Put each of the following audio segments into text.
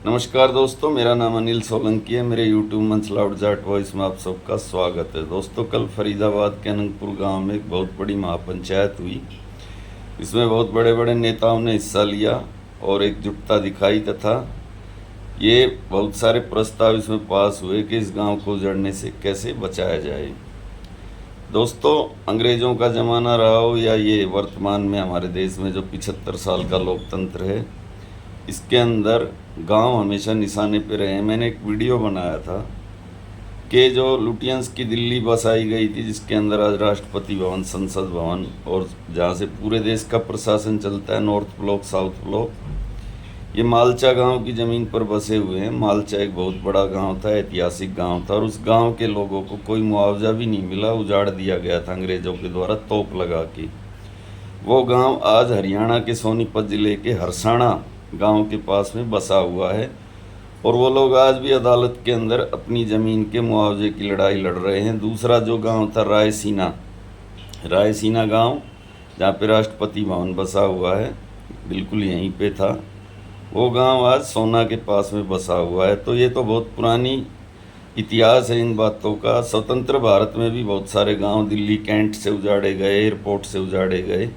नमस्कार दोस्तों, मेरा नाम अनिल सोलंकी है। मेरे यूट्यूब मंच लाउड जाट वॉइस में आप सबका स्वागत है। दोस्तों, कल फरीदाबाद के अनंतपुर गांव में एक बहुत बड़ी महापंचायत हुई। इसमें बहुत बड़े बड़े नेताओं ने हिस्सा लिया और एकजुटता दिखाई तथा ये बहुत सारे प्रस्ताव इसमें पास हुए कि इस गांव को उजड़ने से कैसे बचाया जाए। दोस्तों, अंग्रेज़ों का ज़माना रहा हो या ये वर्तमान में हमारे देश में जो 75 साल का लोकतंत्र है, इसके अंदर गांव हमेशा निशाने पे रहे हैं। मैंने एक वीडियो बनाया था कि जो लुटियंस की दिल्ली बसाई गई थी, जिसके अंदर आज राष्ट्रपति भवन, संसद भवन और जहाँ से पूरे देश का प्रशासन चलता है, नॉर्थ ब्लॉक, साउथ ब्लॉक, ये मालचा गांव की ज़मीन पर बसे हुए हैं। मालचा एक बहुत बड़ा गांव था, ऐतिहासिक गांव था और उस गांव के लोगों को कोई मुआवजा भी नहीं मिला, उजाड़ दिया गया था अंग्रेज़ों के द्वारा तोप लगा के। वो गांव आज हरियाणा के सोनीपत ज़िले के हरसाणा गांव के पास में बसा हुआ है और वो लोग आज भी अदालत के अंदर अपनी ज़मीन के मुआवजे की लड़ाई लड़ रहे हैं। दूसरा जो गांव था रायसीना गांव, जहाँ पे राष्ट्रपति भवन बसा हुआ है, बिल्कुल यहीं पे था, वो गांव आज सोना के पास में बसा हुआ है। तो ये तो बहुत पुरानी इतिहास है इन बातों का। स्वतंत्र भारत में भी बहुत सारे गांव दिल्ली कैंट से उजाड़े गए, एयरपोर्ट से उजाड़े गए,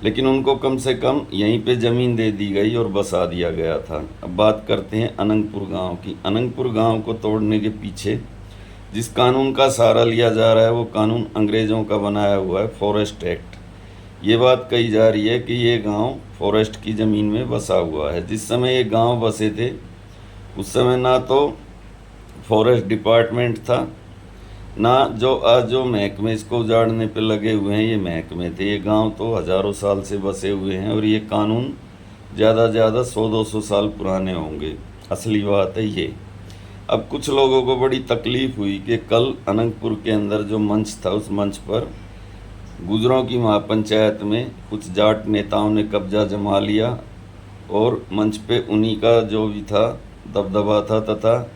लेकिन उनको कम से कम यहीं पे ज़मीन दे दी गई और बसा दिया गया था। अब बात करते हैं अनंतपुर गांव की। अनंतपुर गांव को तोड़ने के पीछे जिस कानून का सहारा लिया जा रहा है, वो कानून अंग्रेज़ों का बनाया हुआ है, फॉरेस्ट एक्ट। ये बात कही जा रही है कि ये गांव फॉरेस्ट की ज़मीन में बसा हुआ है। जिस समय ये गांव बसे थे, उस समय ना तो फॉरेस्ट डिपार्टमेंट था, ना जो महकमे इसको उजाड़ने पे लगे हुए हैं ये महकमे थे। ये गांव तो हज़ारों साल से बसे हुए हैं और ये कानून ज़्यादा से ज़्यादा 100-200 साल पुराने होंगे। असली बात है ये। अब कुछ लोगों को बड़ी तकलीफ़ हुई कि कल अनंतपुर के अंदर जो मंच था, उस मंच पर गुजरों की महापंचायत में कुछ जाट नेताओं ने कब्जा जमा लिया और मंच पे उन्हीं का जो भी था दबदबा था तथा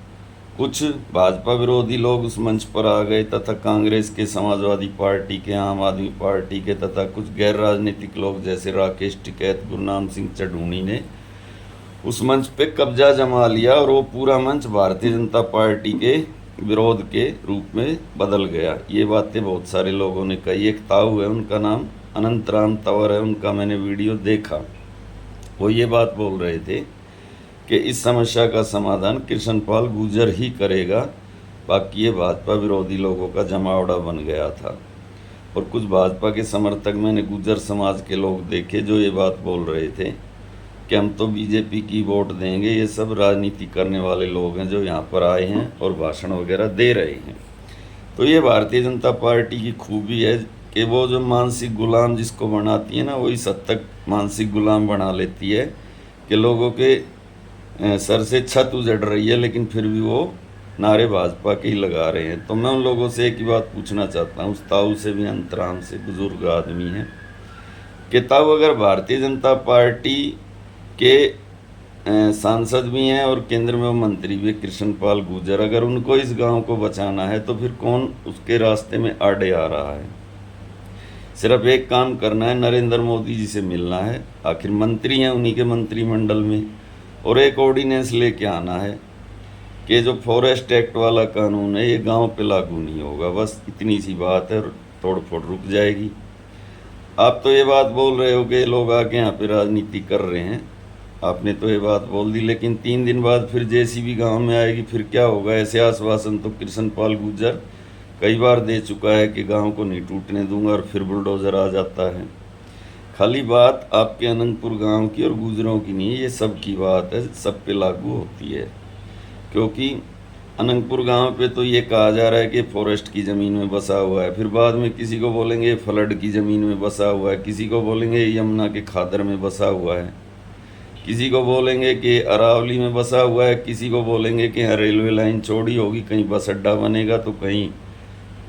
कुछ भाजपा विरोधी लोग उस मंच पर आ गए तथा कांग्रेस के, समाजवादी पार्टी के, आम आदमी पार्टी के तथा कुछ गैर राजनीतिक लोग जैसे राकेश टिकैत, गुरनाम सिंह चढ़ूनी ने उस मंच पे कब्जा जमा लिया और वो पूरा मंच भारतीय जनता पार्टी के विरोध के रूप में बदल गया। ये बातें बहुत सारे लोगों ने कही। एक ताऊ है, उनका नाम अनंत राम तंवर है, उनका मैंने वीडियो देखा। वो ये बात बोल रहे थे कि इस समस्या का समाधान कृष्णपाल गुर्जर ही करेगा, बाकी ये भाजपा विरोधी लोगों का जमावड़ा बन गया था। और कुछ भाजपा के समर्थक मैंने गुर्जर समाज के लोग देखे जो ये बात बोल रहे थे कि हम तो बीजेपी की वोट देंगे। ये सब राजनीति करने वाले लोग हैं जो यहाँ पर आए हैं और भाषण वगैरह दे रहे हैं। तो ये भारतीय जनता पार्टी की खूबी है कि वो जो मानसिक गुलाम जिसको बनाती है ना, वही सद तक मानसिक गुलाम बना लेती है कि लोगों के सर से छत उजड़ रही है, लेकिन फिर भी वो नारे भाजपा के ही लगा रहे हैं। तो मैं उन लोगों से एक ही बात पूछना चाहता हूँ, उस ताऊ से भी, अंतराम से, बुजुर्ग आदमी हैं, कि ताऊ अगर भारतीय जनता पार्टी के सांसद भी हैं और केंद्र में वो मंत्री भी कृष्णपाल गुर्जर, अगर उनको इस गांव को बचाना है तो फिर कौन उसके रास्ते में आड़े आ रहा है? सिर्फ एक काम करना है, नरेंद्र मोदी जी से मिलना है, आखिर मंत्री हैं उन्हीं के मंत्रिमंडल में, और एक ऑर्डिनेंस लेके आना है कि जो फॉरेस्ट एक्ट वाला कानून है ये गांव पे लागू नहीं होगा। बस इतनी सी बात है, तोड़ फोड़ रुक जाएगी। आप तो ये बात बोल रहे हो कि लोग आके यहाँ पे राजनीति कर रहे हैं, आपने तो ये बात बोल दी, लेकिन 3 दिन बाद फिर जेसीबी गांव में आएगी, फिर क्या होगा? ऐसे आश्वासन तो कृष्णपाल गुर्जर कई बार दे चुका है कि गांव को नहीं टूटने दूंगा, और फिर बुलडोज़र आ जाता है। खाली बात आपके अनंतपुर गांव की और गुजरों की नहीं है, ये सब की बात है, सब पे लागू होती है। क्योंकि अनंतपुर गांव पे तो ये कहा जा रहा है कि फॉरेस्ट की ज़मीन में बसा हुआ है, फिर बाद में किसी को बोलेंगे फ्लड की ज़मीन में बसा हुआ है, किसी को बोलेंगे यमुना के खादर में बसा हुआ है, किसी को बोलेंगे कि अरावली में बसा हुआ है, किसी को बोलेंगे कि यहाँ रेलवे लाइन चौड़ी होगी, कहीं बस अड्डा बनेगा, तो कहीं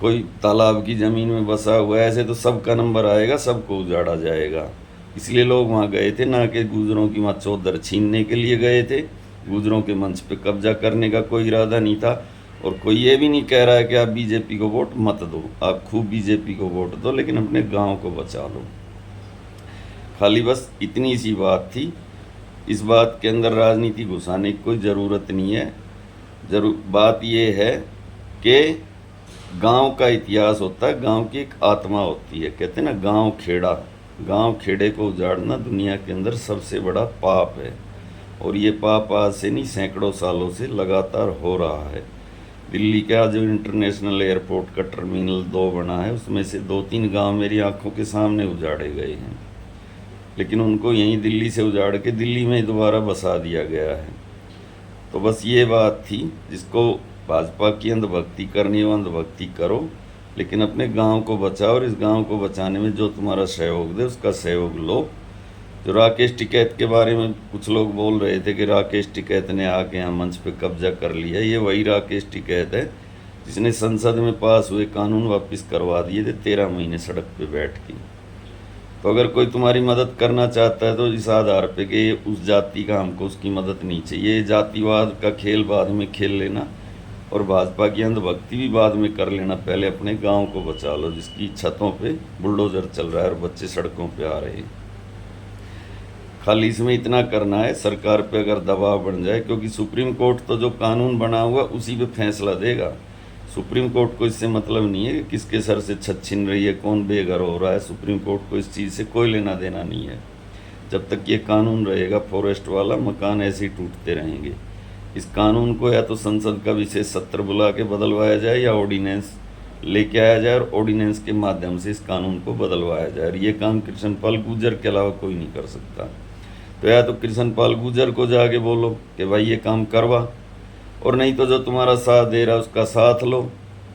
कोई तालाब की ज़मीन में बसा हुआ है। ऐसे तो सबका नंबर आएगा, सबको उजाड़ा जाएगा। इसलिए लोग वहाँ गए थे, ना कि गुजरों की वहाँ चौधर छीनने के लिए गए थे। गुजरों के मंच पे कब्जा करने का कोई इरादा नहीं था। और कोई ये भी नहीं कह रहा है कि आप बीजेपी को वोट मत दो, आप खूब बीजेपी को वोट दो, लेकिन अपने गांव को बचा लो। खाली बस इतनी सी बात थी। इस बात के अंदर राजनीति घुसाने की कोई ज़रूरत नहीं है। बात ये है कि गांव का इतिहास होता है, गांव की एक आत्मा होती है। कहते हैं ना गांव खेड़ा, गांव खेड़े को उजाड़ना दुनिया के अंदर सबसे बड़ा पाप है। और ये पाप आज से नहीं, सैकड़ों सालों से लगातार हो रहा है। दिल्ली का जो इंटरनेशनल एयरपोर्ट का टर्मिनल 2 बना है, उसमें से 2-3 गांव मेरी आंखों के सामने उजाड़े गए हैं, लेकिन उनको यहीं दिल्ली से उजाड़ के दिल्ली में दोबारा बसा दिया गया है। तो बस ये बात थी, जिसको भाजपा की अंधभक्ति करनी हो अंधभक्ति करो, लेकिन अपने गांव को बचाओ, और इस गांव को बचाने में जो तुम्हारा सहयोग दे उसका सहयोग लो। जो राकेश टिकैत के बारे में कुछ लोग बोल रहे थे कि राकेश टिकैत ने आके यहाँ मंच पे कब्जा कर लिया, ये वही राकेश टिकैत है जिसने संसद में पास हुए कानून वापस करवा दिए थे 13 महीने सड़क पे बैठ के। तो अगर कोई तुम्हारी मदद करना चाहता है तो इस आधार पे कि उस जाति का हमको उसकी मदद नहीं चाहिए, जातिवाद का खेल बाद में खेल लेना और भाजपा की अंधभक्ति भी बाद में कर लेना। पहले अपने गांव को बचा लो, जिसकी छतों पे बुलडोजर चल रहा है और बच्चे सड़कों पे आ रहे हैं। खाली इसमें इतना करना है, सरकार पे अगर दबाव बन जाए, क्योंकि सुप्रीम कोर्ट तो जो कानून बना हुआ उसी पे फैसला देगा। सुप्रीम कोर्ट को इससे मतलब नहीं है कि किसके सर से छत छिन रही है, कौन बेघर हो रहा है। सुप्रीम कोर्ट को इस चीज़ से कोई लेना देना नहीं है। जब तक ये कानून रहेगा फॉरेस्ट वाला, मकान ऐसे ही टूटते रहेंगे। इस कानून को या तो संसद का विशेष सत्र बुला के बदलवाया जाए या ऑर्डिनेंस लेके आया जाए और ऑर्डिनेंस के माध्यम से इस कानून को बदलवाया जाए। और ये काम कृष्णपाल गुर्जर के अलावा कोई नहीं कर सकता। तो या तो कृष्णपाल गुर्जर को जाके बोलो कि भाई ये काम करवा, और नहीं तो जो तुम्हारा साथ दे रहा है उसका साथ लो।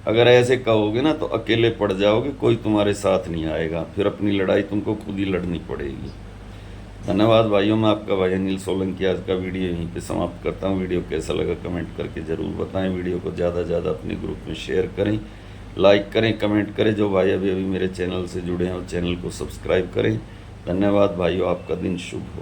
अगर ऐसे कहोगे ना तो अकेले पड़ जाओगे, कोई तुम्हारे साथ नहीं आएगा, फिर अपनी लड़ाई तुमको खुद ही लड़नी पड़ेगी। धन्यवाद भाइयों, मैं आपका भाई अनिल सोलंकी आज का वीडियो यहीं पे समाप्त करता हूँ। वीडियो कैसा लगा कमेंट करके ज़रूर बताएं। वीडियो को ज़्यादा से ज़्यादा अपने ग्रुप में शेयर करें, लाइक करें, कमेंट करें। जो भाई अभी मेरे चैनल से जुड़े हैं वो चैनल को सब्सक्राइब करें। धन्यवाद भाइयों, आपका दिन शुभ हो।